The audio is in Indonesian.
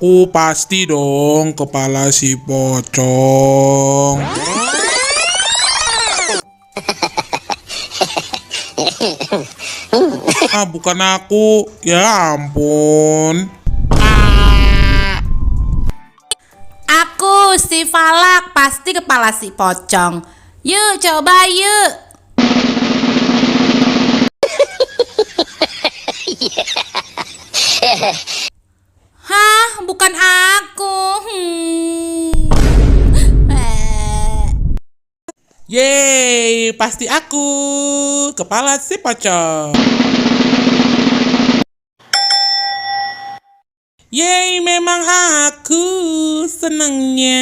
Aku pasti dong kepala si pocong. Ah, bukan aku. Ya ampun. Aku si Falak, pasti kepala si pocong. Yuk coba yuk. Hah, bukan aku. Yeay, pasti aku kepala si pocong. Yeay, memang aku senangnya.